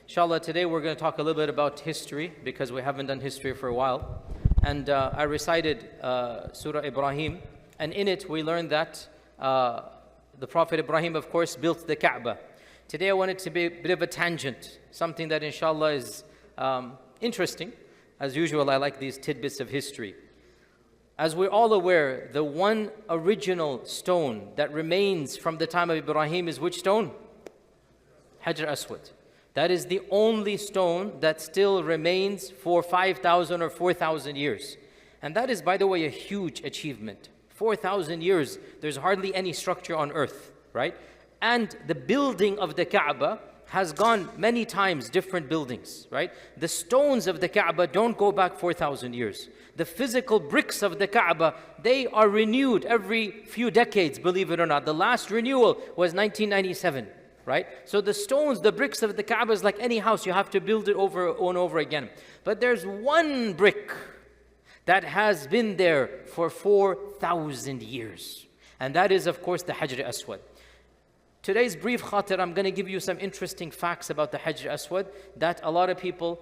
Inshallah, today we're going to talk a little bit about history because we haven't done history for a while. And I recited Surah Ibrahim, and in it we learned that the Prophet Ibrahim, of course, built the Kaaba. Today I want it to be a bit of a tangent, something that inshallah is interesting. As usual, I like these tidbits of history. As we're all aware, the one original stone that remains from the time of Ibrahim is which stone? Hajar Aswad. That is the only stone that still remains for 5,000 or 4,000 years. And that is, by the way, a huge achievement. 4,000 years, there's hardly any structure on earth, right? And the building of the Kaaba has gone many times, different buildings, right? The stones of the Kaaba don't go back 4,000 years. The physical bricks of the Kaaba, they are renewed every few decades, believe it or not. The last renewal was 1997. Right? So the stones, the bricks of the Kaaba is like any house, you have to build it over and over again. But there's one brick that has been there for 4,000 years. And that is, of course, the Hajar Aswad. Today's brief khatir, I'm going to give you some interesting facts about the Hajar Aswad that a lot of people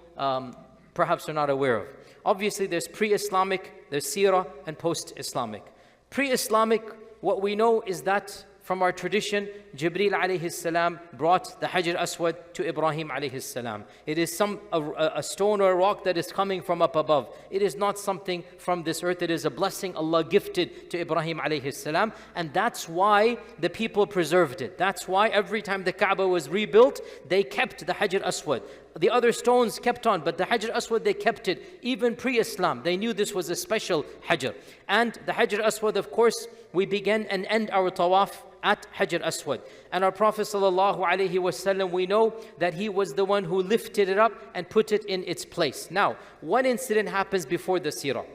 perhaps are not aware of. Obviously, there's pre-Islamic, there's Seerah, and post-Islamic. Pre-Islamic, what we know is that from our tradition, Jibreel alayhi salam brought the Hajar Aswad to Ibrahim alayhi salam. It is a stone or a rock that is coming from up above. It is not something from this earth. It is a blessing Allah gifted to Ibrahim alayhi salam. And that's why the people preserved it. That's why every time the Kaaba was rebuilt, they kept the Hajar Aswad. The other stones kept on, but the Hajar Aswad, they kept it even pre-Islam. They knew this was a special Hajar. And the Hajar Aswad, of course, we begin and end our Tawaf at Hajar Aswad. And our Prophet ﷺ, we know that he was the one who lifted it up and put it in its place. Now, one incident happens before the Seerah.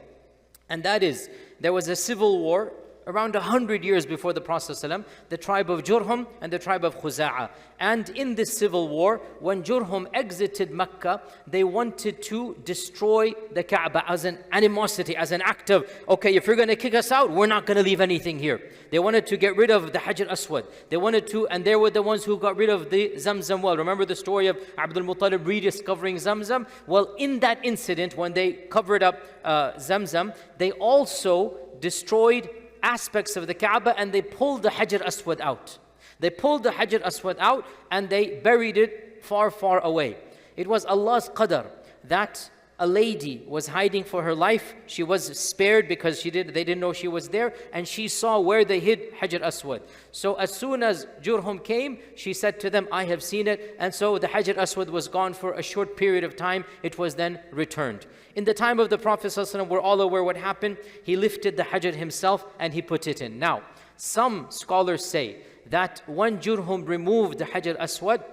And that is, there was a civil war around 100 years before the Prophet ﷺ, the tribe of Jurhum and the tribe of Khuza. And in this civil war, when Jurhum exited Mecca, they wanted to destroy the Kaaba as an animosity, as an act of, okay, if you're going to kick us out, we're not going to leave anything here. They wanted to get rid of the Hajar Aswad. They wanted to, and they were the ones who got rid of the Zamzam well. Remember the story of Abdullah rediscovering Zamzam? Well, in that incident, when they covered up Zamzam, they also destroyed aspects of the Kaaba and they pulled the Hajar Aswad out. They pulled the Hajar Aswad out and they buried it far, far away. It was Allah's qadr that a lady was hiding for her life. She was spared because they didn't know she was there, and she saw where they hid Hajar Aswad. So as soon as Jurhum came, she said to them, I have seen it. And so the Hajar Aswad was gone for a short period of time. It was then returned. In the time of the Prophet ﷺ, we're all aware what happened. He lifted the Hajar himself and he put it in. Now, some scholars say that when Jurhum removed the Hajar Aswad,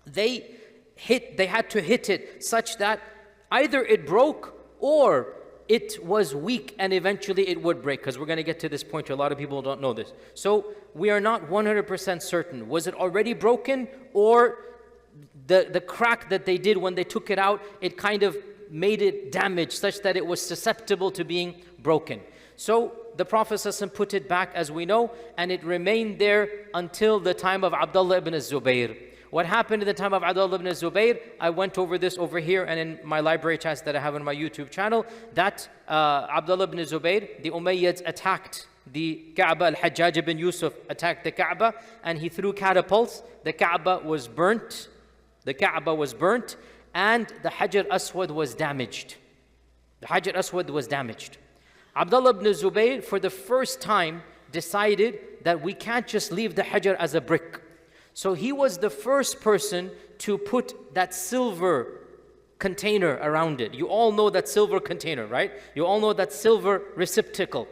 they had to hit it such that either it broke or it was weak and eventually it would break, because we're going to get to this point. A lot of people don't know this. So we are not 100% certain. Was it already broken, or the crack that they did when they took it out, it kind of made it damaged such that it was susceptible to being broken. So the Prophet ﷺ put it back, as we know, and it remained there until the time of Abdullah ibn al-Zubair. What happened in the time of Abdullah ibn al-Zubair, I went over this over here and in my library chats that I have on my YouTube channel, that Abdullah ibn al-Zubair, the Umayyads attacked the Kaaba. Al-Hajjaj ibn Yusuf attacked the Kaaba and he threw catapults. The Kaaba was burnt. The Kaaba was burnt and the Hajar Aswad was damaged. The Hajar Aswad was damaged. Abdullah ibn al-Zubair, for the first time, decided that we can't just leave the Hajar as a brick. So he was the first person to put that silver container around it. You all know that silver container, right? You all know that silver receptacle.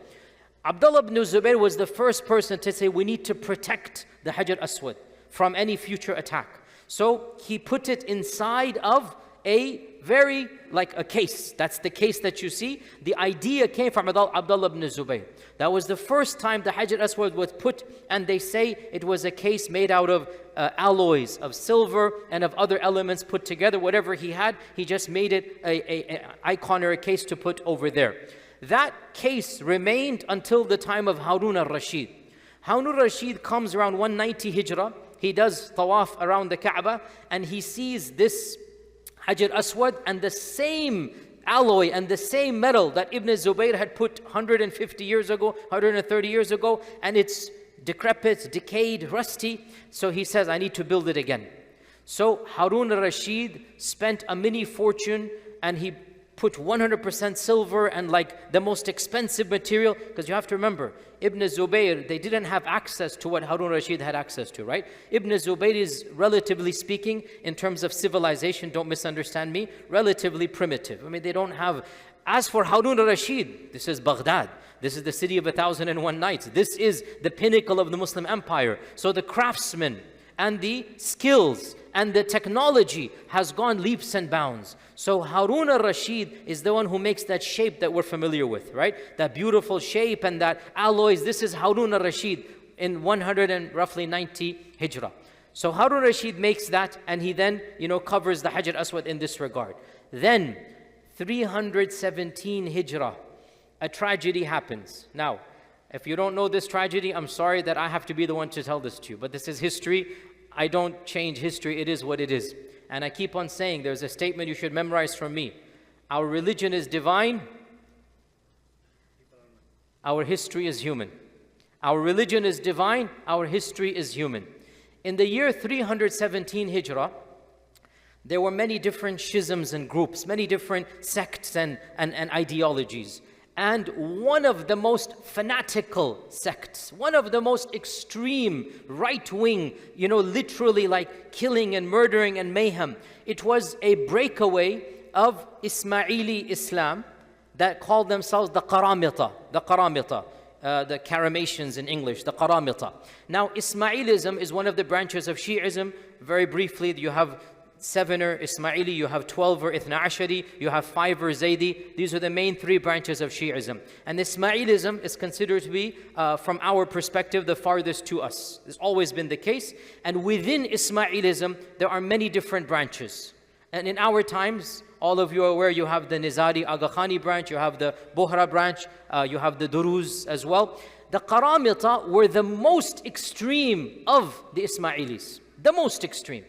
Abdullah ibn Zubair was the first person to say we need to protect the Hajar Aswad from any future attack. So he put it inside of a very, like a case. That's the case that you see. The idea came from Abdullah ibn Zubayr. That was the first time the Hajar Aswad was put, and they say it was a case made out of alloys of silver and of other elements put together. Whatever he had, he just made it an icon or a case to put over there. That case remained until the time of Harun al-Rashid. Harun al-Rashid comes around 190 Hijrah, he does Tawaf around the Kaaba, and he sees this Hajar Aswad and the same alloy and the same metal that Ibn Zubair had put 150 years ago, 130 years ago, and it's decrepit, decayed, rusty. So he says, I need to build it again. So Harun al-Rashid spent a mini fortune, and he put 100% silver and like the most expensive material, because you have to remember, Ibn Zubair, they didn't have access to what Harun al-Rashid had access to, right? Ibn Zubair is, relatively speaking, in terms of civilization, don't misunderstand me, relatively primitive. I mean, they don't have, as for Harun al-Rashid, this is Baghdad. This is the city of 1,001 nights. This is the pinnacle of the Muslim empire. So the craftsmen and the skills and the technology has gone leaps and bounds. So Harun al-Rashid is the one who makes that shape that we're familiar with, right? That beautiful shape and that alloys. This is Harun al-Rashid in 190 Hijrah. So Harun al-Rashid makes that, and he then, covers the Hajar Aswad in this regard. Then 317 Hijrah, a tragedy happens. Now, if you don't know this tragedy, I'm sorry that I have to be the one to tell this to you, but this is history. I don't change history. It is what it is. And I keep on saying, there's a statement you should memorize from me. Our religion is divine. Our history is human. Our religion is divine. Our history is human. In the year 317 Hijrah, there were many different schisms and groups, many different sects and ideologies. And one of the most fanatical sects, one of the most extreme right-wing, literally like killing and murdering and mayhem, it was a breakaway of Ismaili Islam that called themselves the Karamita, the Karamatians in English, the Karamita. Now, Ismailism is one of the branches of Shi'ism. Very briefly, you have 7er Ismaili, you have 12er Ithna Ashari, you have 5er Zaydi. These are the main 3 branches of Shi'ism. And Ismailism is considered to be, from our perspective, the farthest to us. It's always been the case. And within Ismailism, there are many different branches. And in our times, all of you are aware, you have the Nizari Aga Khani branch, you have the Bohra branch, you have the Duruz as well. The Karamita were the most extreme of the Ismailis, the most extreme.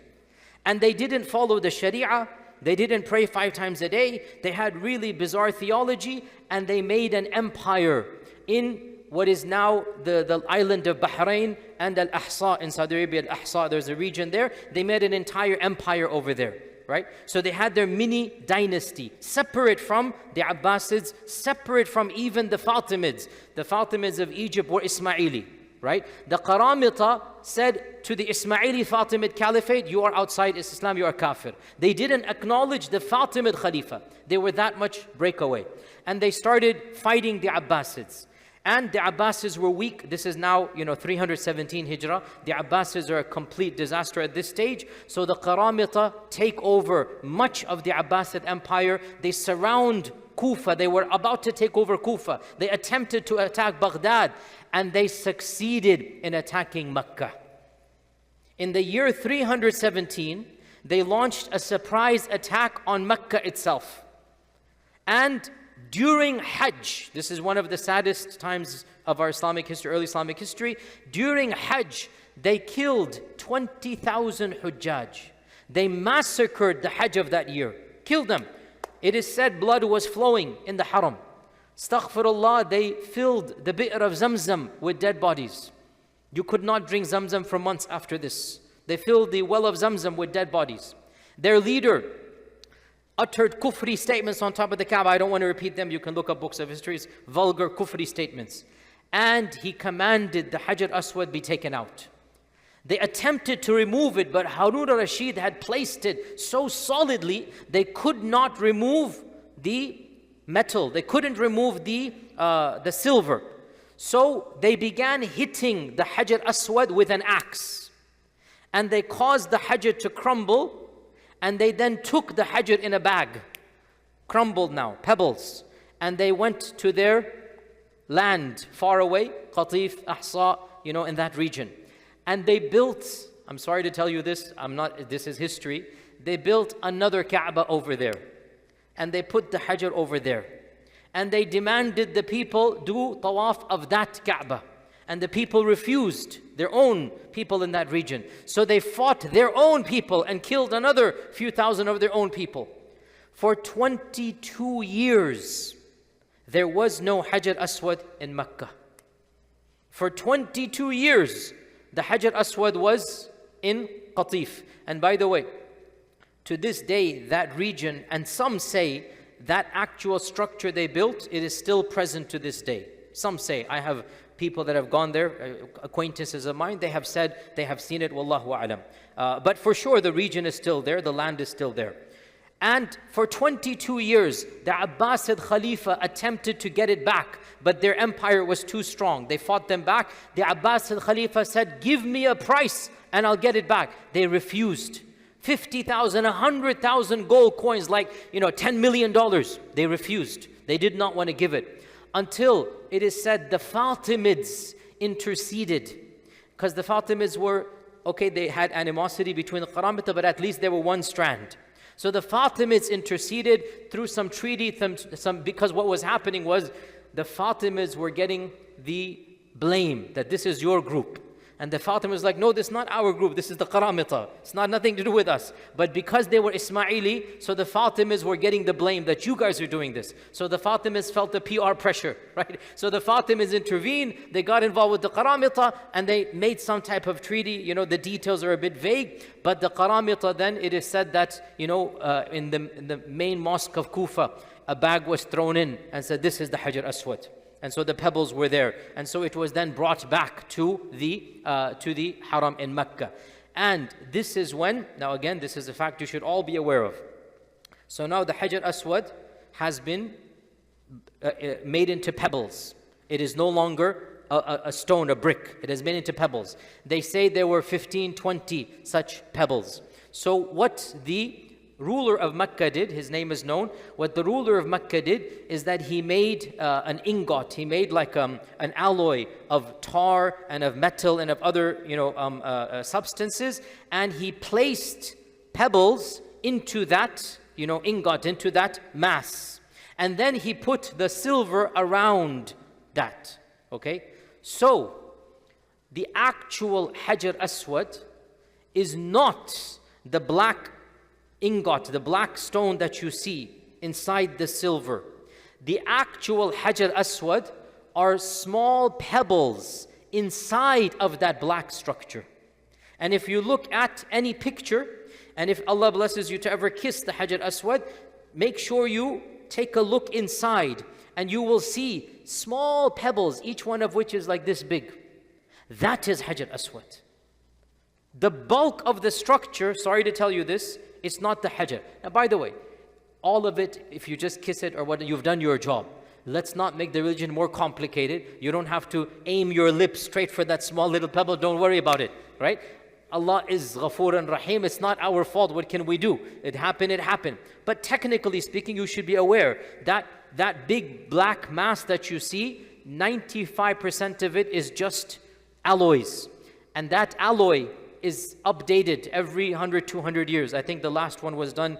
And they didn't follow the Sharia, they didn't pray 5 times a day, they had really bizarre theology, and they made an empire in what is now the island of Bahrain and al-Ahsa in Saudi Arabia. Al-Ahsa, there's a region there. They made an entire empire over there, right? So they had their mini dynasty, separate from the Abbasids, separate from even the Fatimids. The Fatimids of Egypt were Ismaili, right? The Karamita said to the Ismaili Fatimid Caliphate, you are outside Islam, you are kafir. They didn't acknowledge the Fatimid Khalifa. They were that much breakaway. And they started fighting the Abbasids. And the Abbasids were weak. This is now, 317 Hijrah. The Abbasids are a complete disaster at this stage. So the Karamita take over much of the Abbasid Empire. They surround Kufa. They were about to take over Kufa. They attempted to attack Baghdad, and they succeeded in attacking Mecca. In the year 317, they launched a surprise attack on Mecca itself. And during Hajj, this is one of the saddest times of our Islamic history, early Islamic history. During Hajj, they killed 20,000 Hujjaj. They massacred the Hajj of that year, killed them. It is said blood was flowing in the Haram. Astaghfirullah, they filled the bi'r of Zamzam with dead bodies. You could not drink Zamzam for months after this. They filled the well of Zamzam with dead bodies. Their leader uttered kufri statements on top of the Kaaba. I don't want to repeat them. You can look up books of histories. Vulgar kufri statements. And he commanded the Hajar Aswad be taken out. They attempted to remove it, but Harun al-Rashid had placed it so solidly, they could not remove the metal. They couldn't remove the silver. So they began hitting the Hajar Aswad with an axe. And they caused the Hajar to crumble. And they then took the Hajar in a bag, crumbled now, pebbles. And they went to their land far away, Qatif, Ahsa, in that region. And they built, I'm sorry to tell you this, this is history. They built another Kaaba over there. And they put the Hajar over there. And they demanded the people do Tawaf of that Kaaba. And the people refused, their own people in that region. So they fought their own people and killed another few thousand of their own people. For 22 years, there was no Hajar Aswad in Mecca. For 22 years, the Hajar Aswad was in Qatif. And by the way, to this day, that region, and some say that actual structure they built, it is still present to this day. Some say, I have people that have gone there, acquaintances of mine, they have said they have seen it, wallahu a'lam. But for sure, the region is still there, the land is still there. And for 22 years, the Abbasid Khalifa attempted to get it back, but their empire was too strong. They fought them back. The Abbasid Khalifa said, give me a price and I'll get it back. They refused. 50,000, 100,000 gold coins, like, $10 million. They refused. They did not want to give it. Until it is said the Fatimids interceded. Because the Fatimids were, they had animosity between the Karamita, but at least they were one strand. So the Fatimids interceded through some treaty, because what was happening was the Fatimids were getting the blame that this is your group. And the Fatimids was like, no, this is not our group, this is the Karamita. It's not nothing to do with us. But because they were Ismaili, so the Fatimids were getting the blame that you guys are doing this. So the Fatimids felt the PR pressure, right? So the Fatimids intervened, they got involved with the Karamita, and they made some type of treaty. The details are a bit vague, but the Karamita then, it is said that, in the main mosque of Kufa, a bag was thrown in and said, this is the Hajar Aswad. And so the pebbles were there. And so it was then brought back to the Haram in Mecca. And this is when, now again, this is a fact you should all be aware of. So now the Hajar Aswad has been made into pebbles. It is no longer a stone, a brick. It has been into pebbles. They say there were 15, 20 such pebbles. So what the ruler of Mecca did, his name is known, what the ruler of Mecca did is that he made an ingot, he made like an alloy of tar and of metal and of other substances, and he placed pebbles into that ingot, into that mass, and then he put the silver around that. So the actual Hajar Aswad is not the black ingot, the black stone that you see inside the silver. The actual Hajar Aswad are small pebbles inside of that black structure. And if you look at any picture, and if Allah blesses you to ever kiss the Hajar Aswad, make sure you take a look inside, and you will see small pebbles, each one of which is like this big. That is Hajar Aswad. The bulk of the structure, sorry to tell you this, it's not the Hajar. Now, by the way, all of it, if you just kiss it or what, you've done your job. Let's not make the religion more complicated. You don't have to aim your lips straight for that small little pebble. Don't worry about it, right? Allah is Ghafoor and Rahim. It's not our fault. What can we do? It happened, it happened. But technically speaking, you should be aware that that big black mass that you see, 95% of it is just alloys. And that alloy is updated every 100, 200 years. I think the last one was done,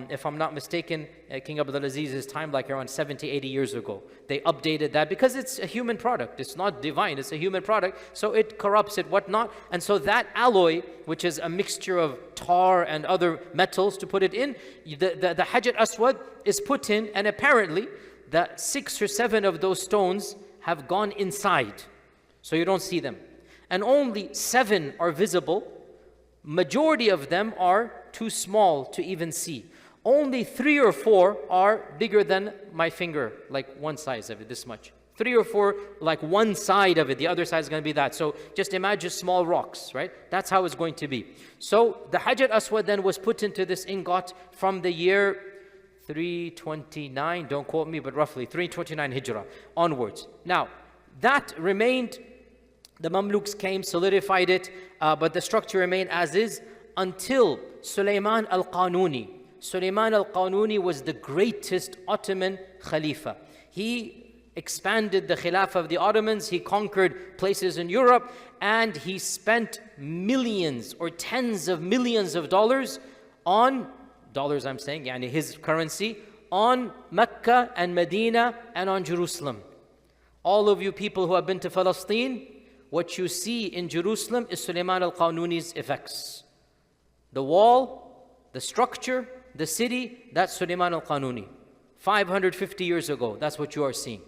if I'm not mistaken, King Abdulaziz's time, like around 70, 80 years ago. They updated that because it's a human product. It's not divine, it's a human product. So it corrupts it, whatnot. And so that alloy, which is a mixture of tar and other metals to put it in, the Hajar Aswad is put in, and apparently the 6 or 7 of those stones have gone inside. So you don't see them. And only 7 are visible. Majority of them are too small to even see. Only 3 or 4 are bigger than my finger, like one size of it, this much. 3 or 4, like one side of it, the other side is going to be that. So just imagine small rocks, right? That's how it's going to be. So the Hajar Aswad then was put into this ingot from the year 329, don't quote me, but roughly 329 Hijrah onwards. Now, that remained. The Mamluks came, solidified it, but the structure remained as is until Sulaiman al-Qanuni. Sulaiman al-Qanuni was the greatest Ottoman Khalifa. He expanded the Khilafah of the Ottomans, he conquered places in Europe, and he spent millions or tens of millions of dollars on, yani his currency, on Mecca and Medina and on Jerusalem. All of you people who have been to Palestine, what you see in Jerusalem is Sulaiman al-Qanuni's effects. The wall, the structure, the city, that's Sulaiman al-Qanuni. 550 years ago, that's what you are seeing.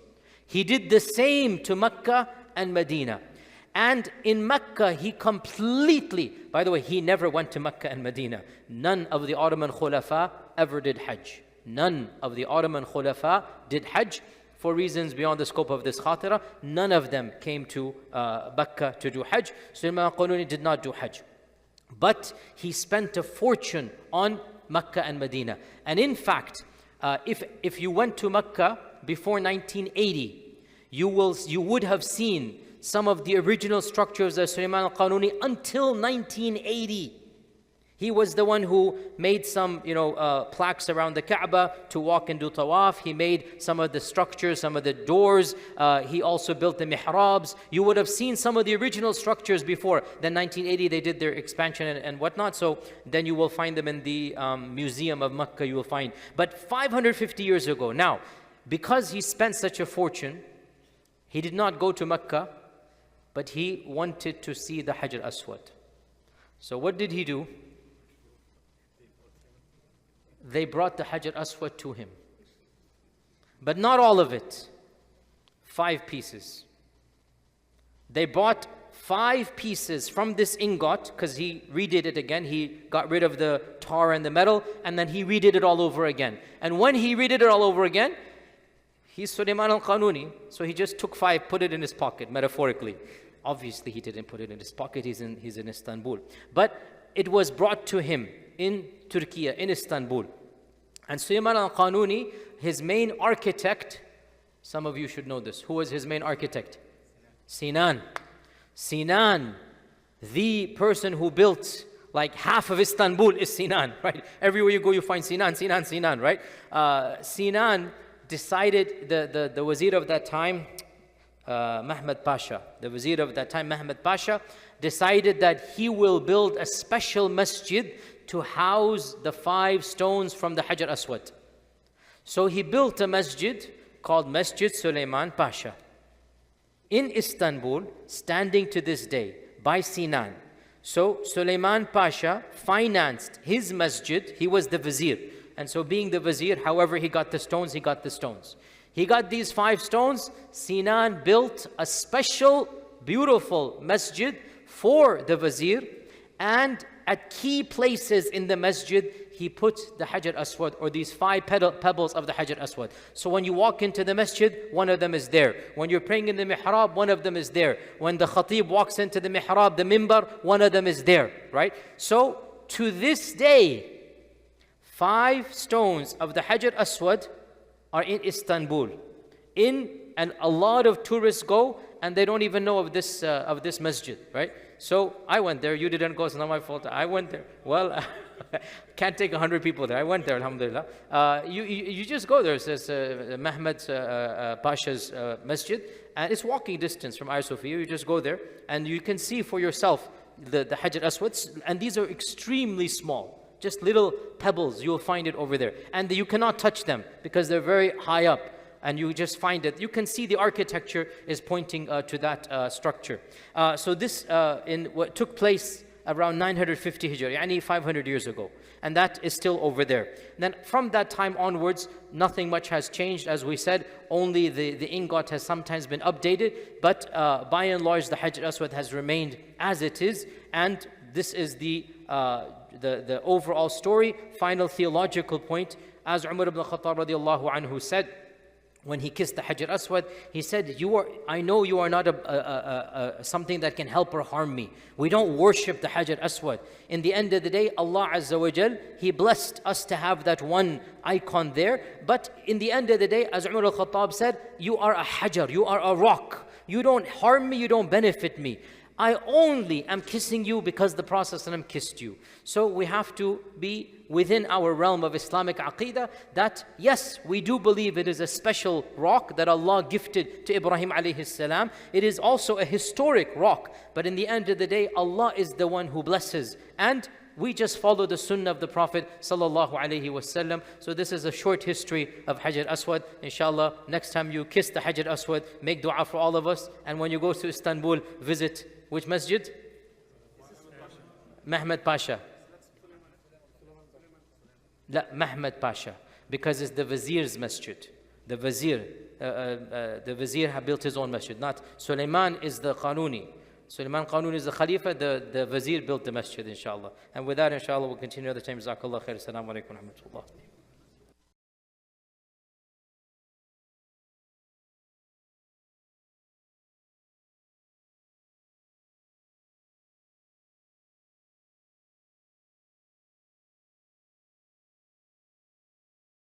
He did the same to Mecca and Medina. And in Mecca, he completely, by the way, he never went to Mecca and Medina. None of the Ottoman Khulafa ever did Hajj. None of the Ottoman Khulafa did Hajj for reasons beyond the scope of this khatira. None of them came to Mecca to do Hajj. Sulaiman al-Qanuni did not do Hajj. But he spent a fortune on Mecca and Medina. And in fact, if you went to Mecca before 1980, you would have seen some of the original structures of Sulaiman al-Qanuni until 1980. He was the one who made some, plaques around the Kaaba to walk and do Tawaf. He made some of the structures, some of the doors. He also built the mihrabs. You would have seen some of the original structures before. Then 1980, they did their expansion and whatnot. So then you will find them in the Museum of Mecca, you will find. But 550 years ago, now, because he spent such a fortune, he did not go to Mecca, but he wanted to see the Hajar al-Aswad. So what did he do? They brought the Hajar al-Aswad to him. But not all of it. 5 pieces. They bought 5 pieces from this ingot, because he redid it again. He got rid of the tar and the metal, and then he redid it all over again. And when he redid it all over again, he's Sulaiman al-Qanuni, so he just took 5, put it in his pocket, metaphorically. Obviously, he didn't put it in his pocket, he's in Istanbul. But it was brought to him in Turkey, in Istanbul. And Sulaiman al-Qanuni, his main architect, some of you should know this. Who was his main architect? Sinan. Sinan, the person who built like half of Istanbul is Sinan, right? Everywhere you go, you find Sinan, Sinan, Sinan, right? Sinan decided, the wazir of that time, Mehmed Pasha, the wazir of that time, Mehmed Pasha, decided that he will build a special masjid to house the 5 stones from the Hajar al-Aswad. So he built a masjid called Masjid Sulaiman Pasha in Istanbul, standing to this day by Sinan. So Sulaiman Pasha financed his masjid. He was the vizier. And so being the vizier, however he got the stones, he got the stones. He got these 5 stones. Sinan built a special, beautiful masjid for the vizier, and at key places in the masjid, he put the Hajar al-Aswad, or these 5 pebbles of the Hajar al-Aswad. So when you walk into the masjid, one of them is there. When you're praying in the mihrab, one of them is there. When the khatib walks into the mihrab, the mimbar, one of them is there, right? So to this day, 5 stones of the Hajar al-Aswad are in Istanbul. And a lot of tourists go, and they don't even know of this masjid, right? So I went there. You didn't go, it's not my fault. I went there. Well, can't take 100 people there. I went there, alhamdulillah. You just go there. It says Mehmed Pasha's masjid, and it's walking distance from Hagia Sophia. You just go there, and you can see for yourself the Hajar al-Aswad, and these are extremely small. Just little pebbles, you'll find it over there. And you cannot touch them because they're very high up. And you just find it. You can see the architecture is pointing to that structure. So this what took place around 950 Hijr, yani 500 years ago. And that is still over there. Then from that time onwards, nothing much has changed. As we said, only the ingot has sometimes been updated. But by and large, the Hajar al-Aswad has remained as it is. And this is the overall story. Final theological point. As Umar ibn Khattab radiallahu anhu said, when he kissed the Hajar al-Aswad, he said, I know you are not something that can help or harm me. We don't worship the Hajar al-Aswad. In the end of the day, Allah Azza wa Jal, He blessed us to have that one icon there. But in the end of the day, as Umar al-Khattab said, you are a Hajar, you are a rock. You don't harm me, you don't benefit me. I only am kissing you because the Prophet kissed you. So we have to be within our realm of Islamic Aqidah that yes, we do believe it is a special rock that Allah gifted to Ibrahim alayhi salam. It is also a historic rock. But in the end of the day, Allah is the one who blesses. And we just follow the sunnah of the Prophet sallallahu alaihi wasallam. So this is a short history of Hajar Aswad. Inshallah, next time you kiss the Hajar Aswad, make dua for all of us. And when you go to Istanbul, visit which masjid? Mehmed Pasha. La, Mehmed Pasha. Because it's the Vizier's masjid. The Vizier had built his own masjid. Not Sulaiman is the Qanuni. Sulaiman Qanuni is the Khalifa. The Vizier built the masjid, inshallah. And with that, inshallah, we'll continue other time. Jazakallah khair. Assalamu alaikum wa rahmatullah.